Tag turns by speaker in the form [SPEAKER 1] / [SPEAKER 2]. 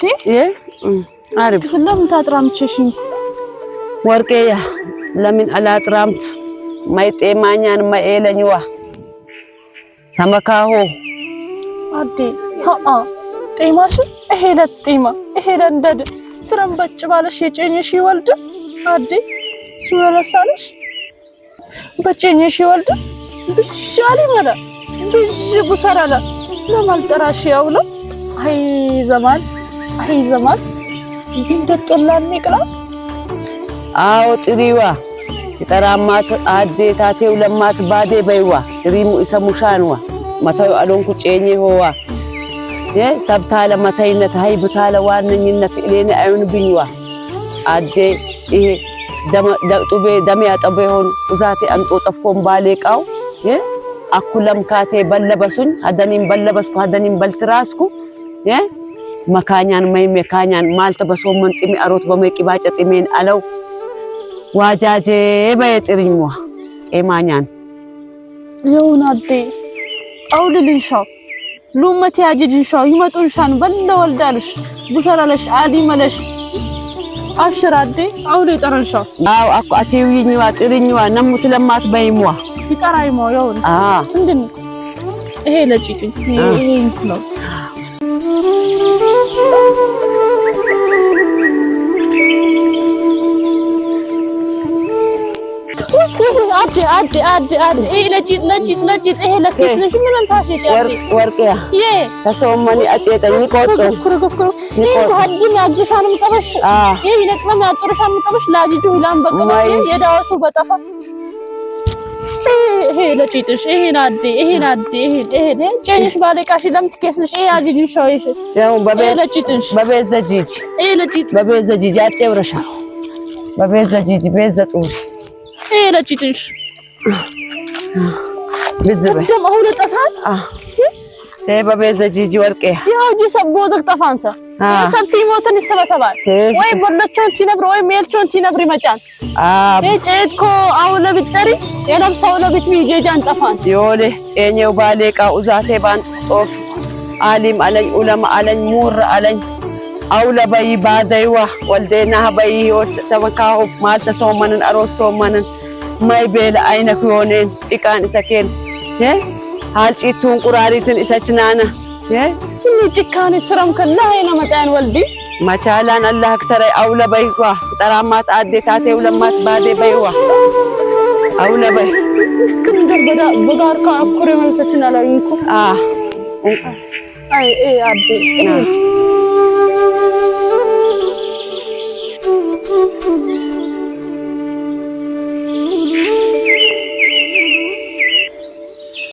[SPEAKER 1] ايه عارف
[SPEAKER 2] سلام تاترامتششين
[SPEAKER 1] ورقيا لمن على ترامت ما يتيمانيان ما إيلنيوا تمكاهو
[SPEAKER 2] عدي ها تيماش إهلا تيما إهلا دد سرم بچ بالش يچنيشي ولد عدي سوره لسالش بچنيشي ولد بشالي ملا بيج بصرالا لما التراشي أولا هاي زمان بنت الله نقلا
[SPEAKER 1] አዎ ጥሪዋ ይተራማት አዴታቴ ለማት ባዴ በይዋ ጥሪሙ ይሰሙሻንዋ መታዩ አዶንኩ ጨኘ ሆዋ ሰብታለ መታይነት ሃይብታለ ዋነኝነት እሌነ አይሁን ብኝዋ አዴ ይሄ ደጡቤ ደም ያጠበ ይሆን ኡዛቴ አንጦ ጠፍኮም ባሌቃው አኩለም ካቴ በለበሱኝ አደኒም በለበስኩ አደኒም በልትራስኩ መካኛን ማይ መካኛን ማልተ በሶመን ጢሚ አሮት በመቂ ባጨ ጢሜን አለው ዋጃጄ በየጥሪኝዋ ኤማኛን
[SPEAKER 2] የውናዴ አውልልንሻው ሉመት ያጅጅንሻው ይመጡንሻን በለ ወልዳልሽ ጉሰራለሽ አዲ መለሽ አፍሽራዴ አውል ይጠረንሻው
[SPEAKER 1] አው አኩ አቴውኝዋ ጥሪኝዋ ነሙት ለማት በይምዋ
[SPEAKER 2] ይጠራይሞ የውን እንድን ይሄ ለጪጭኝ ይሄ ነው عد ايه لجيت ايه لكيس من انتاشي
[SPEAKER 1] ورقيا تسومني اجيتني قطو
[SPEAKER 2] كرو ايه هدين اجشان مطبش ايه نقلم اطرشان مطبش لاجيجو هلان بقى يداوسو بطفا ايه لجيتش ايه نادي ايه جايش بالكاشي لم تكسلش ايه اجيجين شويش
[SPEAKER 1] ياو بابي
[SPEAKER 2] ايه لجيتش
[SPEAKER 1] بابي زجيج
[SPEAKER 2] ايه لجيت
[SPEAKER 1] بابي زجيج اتورشا بابي زجيج بيزطو
[SPEAKER 2] ايه لجيتش
[SPEAKER 1] بزبه
[SPEAKER 2] دم هو طفان
[SPEAKER 1] ايه بابي زجيج ورقيا
[SPEAKER 2] يا جي سبوزك طفانسا سنتي موتن السبسبات ወይ ቦለቾን ትነብር ወይ ሜልቾን ትነብር ይመጫን እጨትኮ አውለ ቢጠሪ የነብሰው ለብት ይጀጃን ጠፋን
[SPEAKER 1] ዮሌ ጤኘው ባሌቃ ኡዛቴ ባን ጦፍ አሊም አለኝ ዑለማ አለኝ ሙር አለኝ አውለ በይ ባደይዋ ወልዴና በይ ህይወት ተበካሁ ማልተ ሶመንን አሮስ ሶመንን ማይ ቤለ አይነክ ዮኔን ጭቃን እሰኬን ሃልጪቱን ቁራሪትን እሰችናና
[SPEAKER 2] ሁሉ ጭካኔ ስራም ከላይና መጣን ወልዲ
[SPEAKER 1] ማቻላን አላህ አክተረ አውለ በይዋ ተራማት አዴታቴው ለማት ባዴ በይዋ አውለ በይ
[SPEAKER 2] እስክንድር በጋር ካኩሬ መልሰችና ላይንኩ
[SPEAKER 1] አይ
[SPEAKER 2] አዴ